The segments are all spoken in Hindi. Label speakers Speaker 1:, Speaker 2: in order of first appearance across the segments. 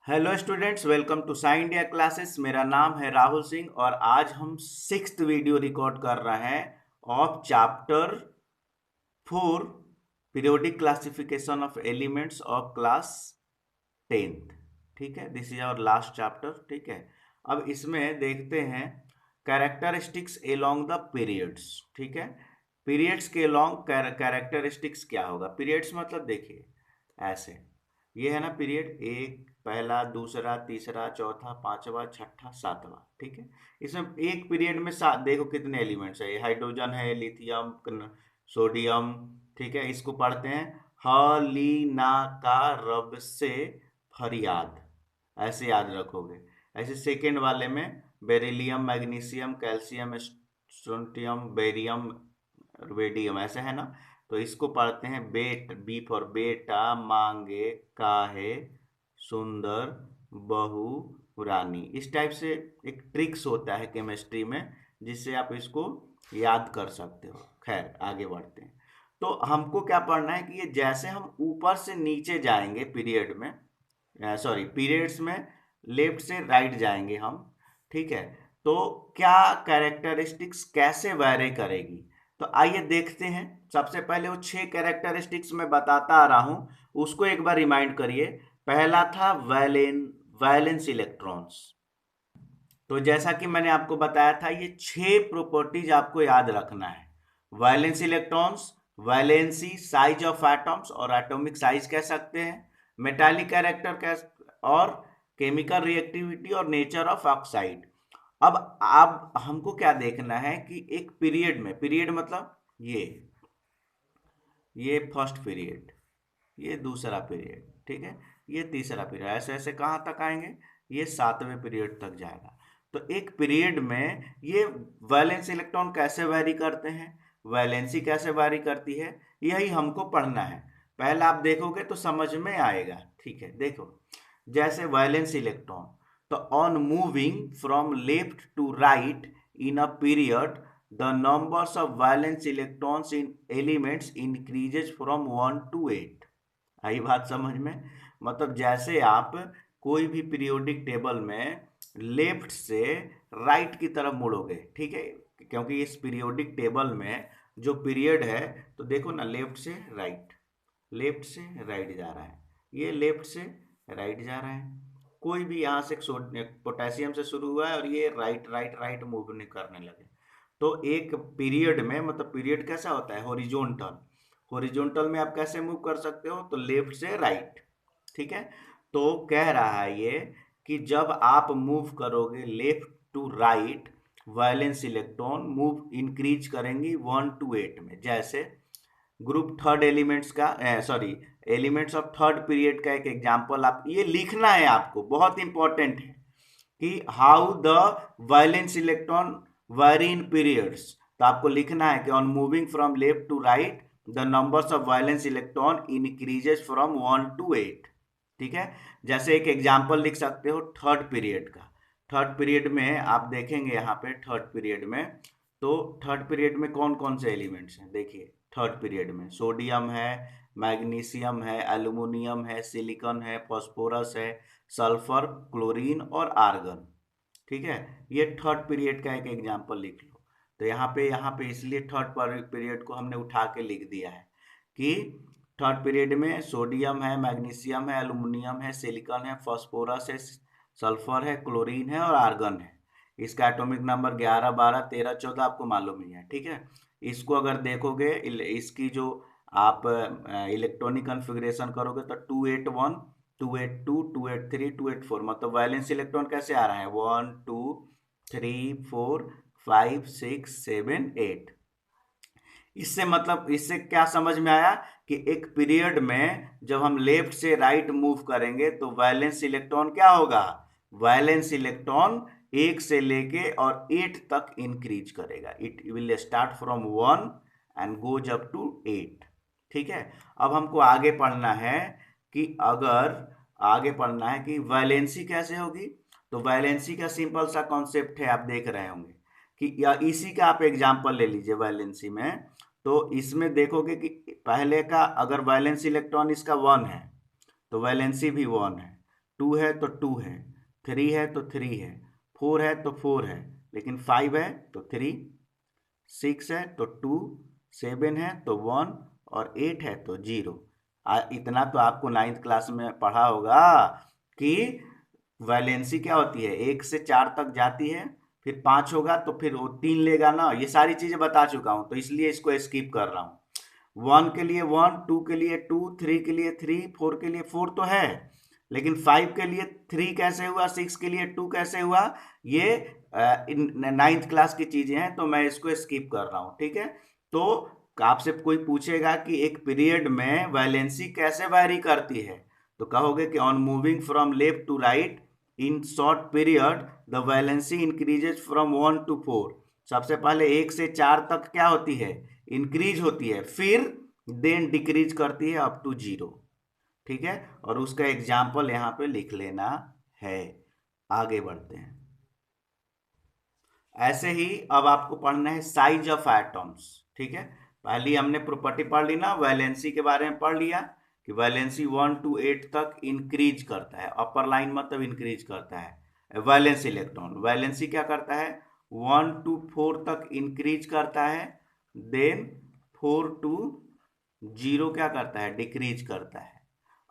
Speaker 1: Hello students, welcome to Sai India classes. मेरा नाम है राहुल सिंह और आज हम सिक्स्थ वीडियो रिकॉर्ड कर रहे हैं of chapter 4 periodic classification of elements of class 10th। ठीक है, this is our last chapter. ठीक है, अब इसमें देखते हैं कैरेक्टरिस्टिक्स एलोंग द पीरियड्स। ठीक है, पीरियड्स के एलोंग कैरेक्टरिस्टिक्स क्या होगा। पीरियड्स मतलब देखिए ऐसे, ये है ना पीरियड, एक पहला दूसरा तीसरा चौथा पांचवा छठा सातवां। ठीक है, इसमें एक पीरियड में देखो कितने एलिमेंट्स है, हाइड्रोजन है, लिथियम, सोडियम। ठीक है, इसको पढ़ते हैं हलीना का रब से फरियाद, ऐसे याद रखोगे। ऐसे सेकेंड वाले में beryllium, magnesium, calcium, strontium, barium, radium, ऐसे है ना। तो इसको पढ़ते हैं बी फॉर बेटा, मांगे, काहे, सुंदर, बहु, रानी। इस टाइप से एक ट्रिक्स होता है केमिस्ट्री में, जिससे आप इसको याद कर सकते हो। खैर आगे बढ़ते हैं। तो हमको क्या पढ़ना है कि ये जैसे हम ऊपर से नीचे जाएंगे पीरियड में, सॉरी पीरियड्स में लेफ्ट से राइट जाएंगे हम। ठीक है, तो क्या कैरेक्टरिस्टिक्स कैसे वैरी करेगी, तो आइए देखते हैं। सबसे पहले वो 6 कैरेक्टरिस्टिक्स मैं बताता आ रहा हूं, उसको एक बार रिमाइंड करिए। पहला था वैलेंस इलेक्ट्रॉन्स। तो जैसा कि मैंने आपको बताया था, ये 6 प्रॉपर्टीज आपको याद रखना है। Valence electrons, valency, size of atoms और एटॉमिक साइज कह सकते हैं, मेटालिक कैरेक्टर कह, और केमिकल रिएक्टिविटी और नेचर ऑफ ऑक्साइड। अब हमको क्या देखना है कि एक पीरियड में, पीरियड मतलब ये फर्स्ट पीरियड, ये दूसरा पीरियड, ठीक है, ये तीसरा पीरियड, ऐसे ऐसे कहाँ तक आएंगे, ये 7वें पीरियड तक जाएगा। तो एक पीरियड में ये वैलेंस इलेक्ट्रॉन कैसे वैरी करते हैं, वैलेंसी कैसे वैरी करती है, यही हमको पढ़ना है। पहला आप देखोगे तो समझ में आएगा। ठीक है, देखो जैसे वैलेंस इलेक्ट्रॉन, तो on moving from left to right in a period the numbers of valence electrons in elements increases from 1 to 8। आई बात समझ में। मतलब जैसे आप कोई भी पीरियोडिक टेबल में लेफ्ट से राइट की तरफ मुड़ोगे, ठीक है, क्योंकि इस पीरियोडिक टेबल में जो पीरियड है, तो देखो ना, लेफ्ट से राइट, लेफ्ट से राइट जा रहा है, ये लेफ्ट से राइट जा रहा है। कोई भी यहाँ से पोटेशियम से शुरू हुआ है और ये राइट राइट राइट मूव नहीं करने लगे। तो एक पीरियड में, मतलब पीरियड कैसा होता है, हॉरिजॉन्टल। हॉरिजॉन्टल में आप कैसे मूव कर सकते हो, तो लेफ्ट से राइट। ठीक है, तो कह रहा है ये कि जब आप मूव करोगे left to right, valence electron move increase करेंगी 1 to 8 में। जैसे ग्रुप थर्ड एलिमेंट्स का, sorry elements of third period का एक एग्जांपल आप ये लिखना है, आपको बहुत इंपॉर्टेंट है कि how the valence electron vary in periods. तो आपको लिखना है कि on moving from left to right the numbers of valence electron increases from 1 to 8। ठीक है, जैसे एक एग्जांपल लिख सकते हो थर्ड पीरियड का। थर्ड पीरियड में आप देखेंगे यहाँ पे थर्ड पीरियड में, तो थर्ड पीरियड में कौन कौन से एलिमेंट्स हैं, देखिए थर्ड पीरियड में सोडियम है, मैग्नीशियम है, एल्युमिनियम है, सिलिकॉन है, फास्फोरस है, सल्फर, क्लोरीन और आर्गन। ठीक है, ये थर्ड पीरियड का एक एग्जांपल लिख लो। तो यहाँ पे इसलिए थर्ड पीरियड को हमने उठा के लिख दिया है कि थर्ड पीरियड में सोडियम है, मैग्नीशियम है, एल्युमिनियम है, सिलिकॉन है, फास्फोरस है, सल्फर है, क्लोरीन है और आर्गन है। इसका एटॉमिक नंबर 11, 12, 13, 14 आपको मालूम ही है। ठीक है, इसको अगर देखोगे, इसकी जो आप इलेक्ट्रॉनिक कॉन्फ़िगरेशन करोगे तो 281, 282, 283, 284, मतलब वैलेंस इलेक्ट्रॉन कैसे आ रहा है, 1 2 3 4 5 6 7 8। इससे मतलब इससे क्या समझ में आया कि एक पीरियड में जब हम लेफ्ट से राइट मूव करेंगे तो वैलेंस इलेक्ट्रॉन क्या होगा, वैलेंस इलेक्ट्रॉन 1 से लेके और 8 तक इंक्रीज करेगा। It will start from 1 and goes up to 8। ठीक है, अब हमको आगे पढ़ना है कि अगर आगे पढ़ना है कि वैलेंसी कैसे होगी। तो वैलेंसी का सिंपल सा कॉन्सेप्ट है, आप देख रहे होंगे कि या इसी का आप एग्जांपल ले लीजिए वैलेंसी में। तो इसमें देखोगे कि पहले का अगर वैलेंस इलेक्ट्रॉन इसका 1 है तो वैलेंसी भी 1 है, 2 है तो 2 है, 3 है तो 3 है, 4 है तो 4 है, लेकिन 5 है तो 3, 6 है तो 2, 7 है तो 1 और 8 है तो 0। इतना तो आपको 9th क्लास में पढ़ा होगा कि वैलेंसी क्या होती है, 1 से 4 तक जाती है, फिर 5 होगा तो फिर वो 3 लेगा ना। ये सारी चीजें बता चुका हूं, तो इसलिए इसको स्किप कर रहा हूँ। 1 के लिए 1, 2 के लिए 2, 3 के लिए 3, 4 के लिए 4 तो है, लेकिन 5 के लिए 3 कैसे हुआ, 6 के लिए 2 कैसे हुआ, ये 9th क्लास की चीजें हैं, तो मैं इसको स्किप कर रहा हूँ, ठीक है। तो आपसे कोई पूछेगा कि एक पीरियड में वैलेंसी कैसे वैरी करती है, तो कहोगे कि on moving from left to right in short period the valency increases from 1 to 4। सबसे पहले 1 से 4 तक क्या होती है, इंक्रीज होती है, फिर देन डिक्रीज करती है अप टू 0, ठीक है। और उसका एग्जाम्पल यहाँ पे लिख लेना है। आगे बढ़ते हैं। ऐसे ही अब आपको पढ़ना है साइज ऑफ एटम्स, ठीक है। पहले हमने प्रॉपर्टी पढ़ ली ना, वैलेंसी के बारे में पढ़ लिया कि वैलेंसी 1 to 8 तक इंक्रीज करता है, अपर लाइन मतलब इंक्रीज करता है वैलेंस इलेक्ट्रॉन। वैलेंसी क्या करता है, 1 to 4 तक इंक्रीज करता है, देन 4 to 0 क्या करता है, डिक्रीज करता है।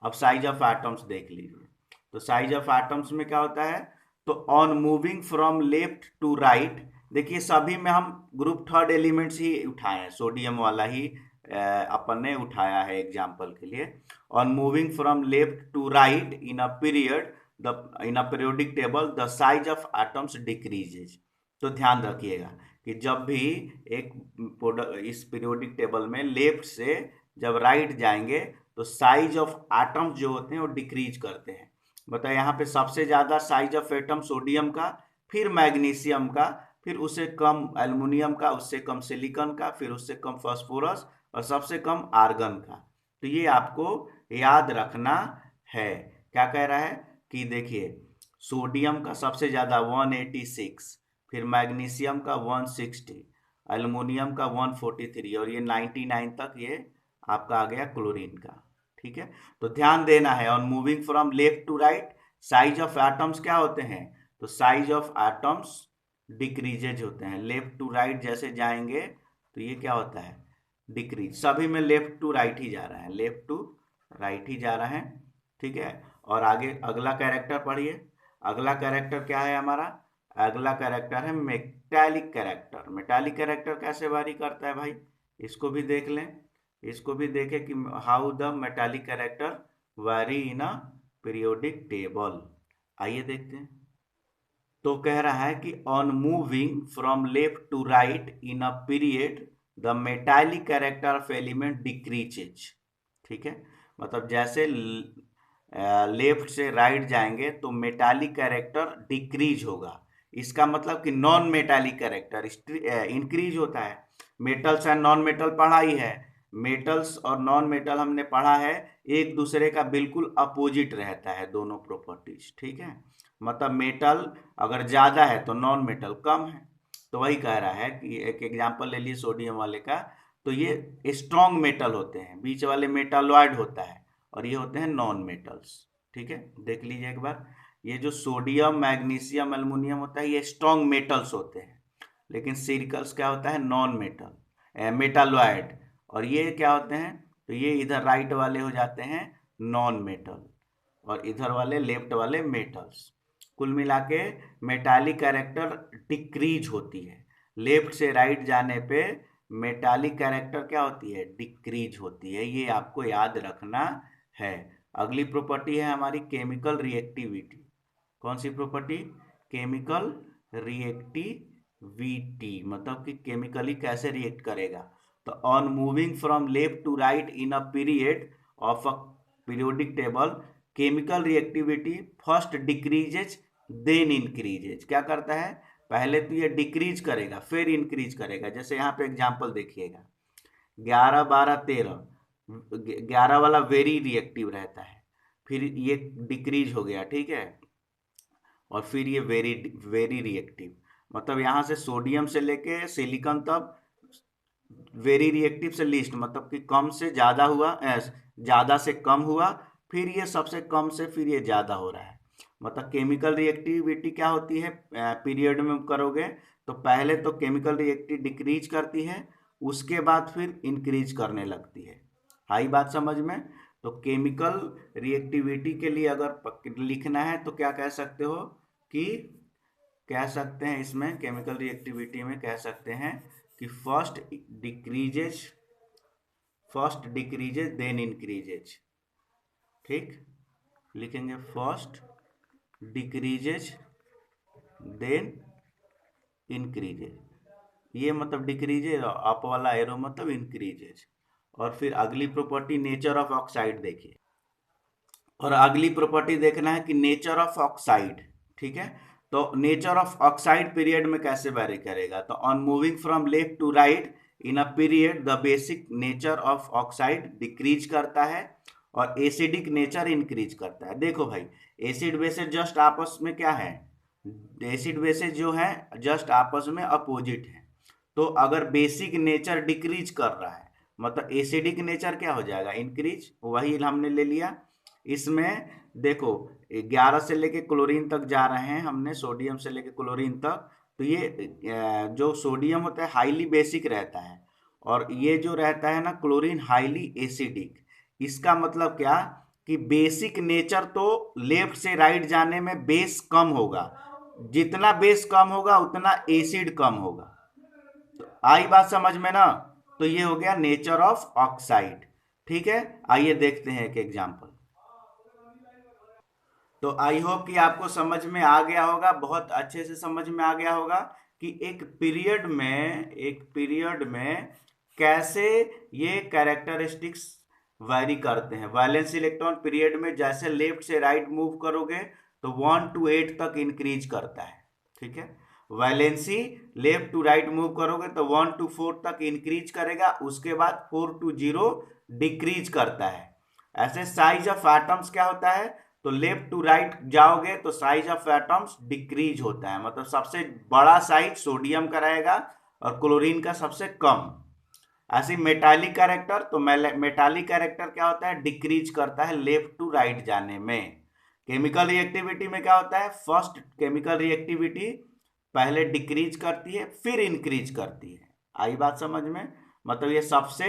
Speaker 1: अब साइज ऑफ एटम्स देख लीजिए। तो साइज ऑफ एटम्स में क्या होता है, तो on moving from left to right, देखिए सभी में हम ग्रुप थर्ड एलिमेंट्स ही उठाए हैं, सोडियम वाला ही अपन ने उठाया है एग्जाम्पल के लिए। On moving from left to right in a period the in a periodic table the size of atoms decreases. तो ध्यान रखिएगा कि जब भी एक इस पीरियोडिक टेबल में लेफ्ट से जब राइट जाएंगे तो साइज ऑफ एटम्स जो होते हैं वो डिक्रीज करते हैं। बताए यहाँ पे सबसे ज्यादा साइज ऑफ एटम सोडियम का, फिर मैग्नीशियम का, फिर उससे कम एल्युमिनियम का, उससे कम सिलिकॉन का, फिर उससे कम फास्फोरस और सबसे कम आर्गन का। तो ये आपको याद रखना है। क्या कह रहा है कि देखिए सोडियम का सबसे ज्यादा 186, फिर मैग्नीशियम का 160, एल्युमिनियम का 143 और ये 99 तक ये आपका आ गया क्लोरीन का, ठीक है। तो ध्यान देना है on moving from left to right size of atoms क्या होते हैं, तो साइज ऑफ एटम्स डिक्रीजेज होते हैं। लेफ्ट टू राइट जैसे जाएंगे तो ये क्या होता है, डिक्रीज। सभी में लेफ्ट टू राइट ही जा रहा है, लेफ्ट टू राइट ही जा रहा है, ठीक है। और आगे अगला कैरेक्टर पढ़िए। अगला कैरेक्टर क्या है हमारा, अगला कैरेक्टर है मेटालिक कैरेक्टर। मेटालिक कैरेक्टर कैसे वारी करता है भाई, इसको भी देख लें। इसको भी देखें कि हाउ द मेटालिक कैरेक्टर वारी इन अ पीरियोडिक टेबल। आइए देखते हैं। तो कह रहा है कि on moving from left to right in a period the metallic character of element decreases, ठीक है। मतलब जैसे लेफ्ट से राइट जाएंगे तो मेटालिक कैरेक्टर डिक्रीज होगा। इसका मतलब कि नॉन मेटालिक कैरेक्टर इंक्रीज होता है। मेटल्स एंड नॉन मेटल पढ़ा ही है, मेटल्स और नॉन मेटल हमने पढ़ा है, एक दूसरे का बिल्कुल अपोजिट रहता है दोनों प्रॉपर्टीज, ठीक है। मतलब मेटल अगर ज्यादा है तो नॉन मेटल कम है। तो वही कह रहा है कि एक एग्जांपल ले लिए सोडियम वाले का, तो ये स्ट्रॉन्ग मेटल होते हैं, बीच वाले मेटालॉइड होता है और ये होते हैं नॉन मेटल्स, ठीक है। देख लीजिए एक बार, ये जो सोडियम मैग्नीशियम एल्युमिनियम होता है ये स्ट्रॉन्ग मेटल्स होते हैं, लेकिन सिलिकॉन्स क्या होता है, नॉन मेटल मेटालॉइड। और ये क्या होते हैं, तो ये इधर राइट वाले हो जाते हैं नॉन मेटल और इधर वाले लेफ्ट वाले मेटल्स। कुल मिला के मेटालिक कैरेक्टर डिक्रीज होती है, लेफ्ट से राइट जाने पे मेटालिक कैरेक्टर क्या होती है, डिक्रीज होती है। ये आपको याद रखना है। अगली प्रॉपर्टी है हमारी केमिकल रिएक्टिविटी। कौन सी प्रॉपर्टी, केमिकल रिएक्टिविटी, मतलब कि केमिकली कैसे रिएक्ट करेगा। तो on moving from left to right in a period of a periodic table chemical reactivity first decreases then increases. क्या करता है, पहले तो ये डिक्रीज करेगा फिर इंक्रीज करेगा। जैसे यहाँ पे एग्जांपल देखिएगा, 11 12 13, 11 वाला वेरी रिएक्टिव रहता है, फिर ये डिक्रीज हो गया, ठीक है, और फिर ये वेरी वेरी रिएक्टिव। मतलब यहाँ से सोडियम से लेके सिलिकॉन तक वेरी रिएक्टिव से लिस्ट, मतलब कि कम से ज्यादा हुआ, ज्यादा से कम हुआ, फिर ये सबसे कम से फिर ये ज्यादा हो रहा है। मतलब केमिकल रिएक्टिविटी क्या होती है पीरियड में करोगे तो पहले तो केमिकल रिएक्टिविटी डिक्रीज करती है, उसके बाद फिर इंक्रीज करने लगती है। आई बात समझ में? तो केमिकल रिएक्टिविटी के लिए अगर लिखना है तो क्या कह सकते हो कि कह सकते हैं इसमें केमिकल रिएक्टिविटी में कह सकते हैं कि फर्स्ट डिक्रीजेज देन इंक्रीजेज। ठीक, लिखेंगे फर्स्ट डिक्रीजेज देन इंक्रीजेज, ये मतलब डिक्रीजेज, अप वाला एरो मतलब इंक्रीजेज। और फिर अगली प्रॉपर्टी नेचर ऑफ ऑक्साइड देखिए, और अगली प्रॉपर्टी देखना है कि नेचर ऑफ ऑक्साइड। ठीक है, तो नेचर ऑफ ऑक्साइड पीरियड में कैसे वेरी करेगा, तो on moving from left to right in a period the basic nature of oxide decrease करता है और एसिडिक नेचर इंक्रीज करता है। देखो भाई, एसिड बेसिस जस्ट आपस में क्या है, एसिड बेसिस जो है जस्ट आपस में अपोजिट है। तो अगर बेसिक नेचर डिक्रीज कर रहा है मतलब एसिडिक नेचर क्या हो जाएगा, इंक्रीज, वही हमने ले लिया। इसमें देखो 11 से लेके क्लोरीन तक जा रहे हैं हमने, सोडियम से लेके क्लोरीन तक। तो ये जो सोडियम होता है हाईली बेसिक रहता है और ये जो रहता है ना क्लोरीन हाईली एसिडिक। इसका मतलब क्या कि बेसिक नेचर तो लेफ्ट से राइट जाने में बेस कम होगा, जितना बेस कम होगा उतना एसिड कम होगा। तो आई बात समझ में ना? तो ये हो गया नेचर ऑफ ऑक्साइड। ठीक है, आइए देखते हैं एक एग्जांपल। तो आई होप कि आपको समझ में आ गया होगा, बहुत अच्छे से समझ में आ गया होगा कि एक पीरियड में कैसे ये कैरेक्टरिस्टिक्स वैरी करते हैं। वैलेंस इलेक्ट्रॉन पीरियड में जैसे लेफ्ट से राइट मूव करोगे तो 1 to 8 तक इंक्रीज करता है। ठीक है, valency left to right move करोगे तो 1 to 4 तक इंक्रीज करेगा, उसके बाद 4 to 0 डिक्रीज करता है। ऐसे साइज ऑफ एटम्स क्या होता है, तो लेफ्ट टू राइट जाओगे तो साइज ऑफ एटम्स डिक्रीज होता है, मतलब सबसे बड़ा साइज सोडियम का रहेगा और क्लोरीन का सबसे कम। ऐसे मेटालिक कैरेक्टर, तो मेटालिक कैरेक्टर क्या होता है, डिक्रीज करता है लेफ्ट टू राइट जाने में। केमिकल रिएक्टिविटी में क्या होता है, फर्स्ट केमिकल रिएक्टिविटी पहले डिक्रीज करती है फिर इंक्रीज करती है। आई बात समझ में? मतलब ये सबसे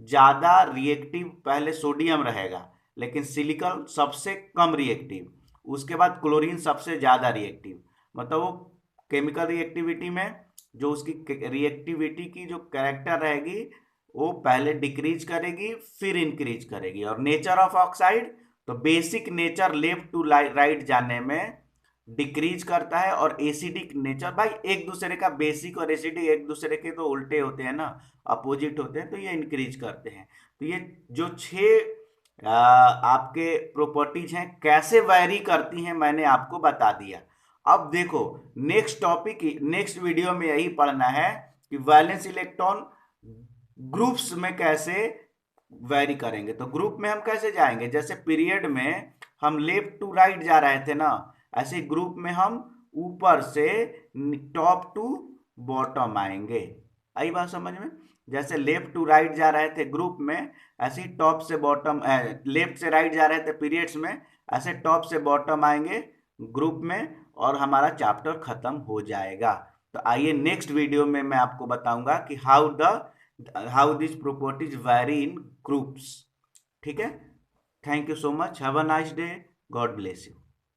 Speaker 1: ज्यादा रिएक्टिव पहले सोडियम रहेगा लेकिन सिलिकॉन सबसे कम रिएक्टिव, उसके बाद क्लोरीन सबसे ज्यादा रिएक्टिव। मतलब वो केमिकल रिएक्टिविटी में जो उसकी रिएक्टिविटी की जो कैरेक्टर रहेगी वो पहले डिक्रीज करेगी फिर इंक्रीज करेगी। और नेचर ऑफ ऑक्साइड तो basic nature left to right जाने में डिक्रीज करता है और एसिडिक नेचर, भाई एक दूसरे का बेसिक और एसिडिक एक दूसरे के तो उल्टे होते हैं ना, अपोजिट होते हैं, तो ये इंक्रीज करते हैं। तो ये जो 6 आपके प्रॉपर्टीज हैं कैसे वैरी करती हैं मैंने आपको बता दिया। अब देखो नेक्स्ट टॉपिक, नेक्स्ट वीडियो में यही पढ़ना है कि वैलेंस इलेक्ट्रॉन ग्रुप्स में कैसे वैरी करेंगे। तो ग्रुप में हम कैसे जाएंगे, जैसे पीरियड में हम लेफ्ट टू राइट जा रहे थे ना, ऐसे ग्रुप में हम ऊपर से टॉप टू बॉटम आएंगे। आई बात समझ में? जैसे लेफ्ट टू राइट जा रहे थे ग्रुप में, ऐसे ही टॉप से बॉटम, लेफ्ट से राइट जा रहे थे पीरियड्स में, ऐसे टॉप से बॉटम आएंगे ग्रुप में और हमारा चैप्टर खत्म हो जाएगा। तो आइए नेक्स्ट वीडियो में मैं आपको बताऊंगा कि how this properties vary in groups. ठीक है, thank you so much, have a nice day, God bless you.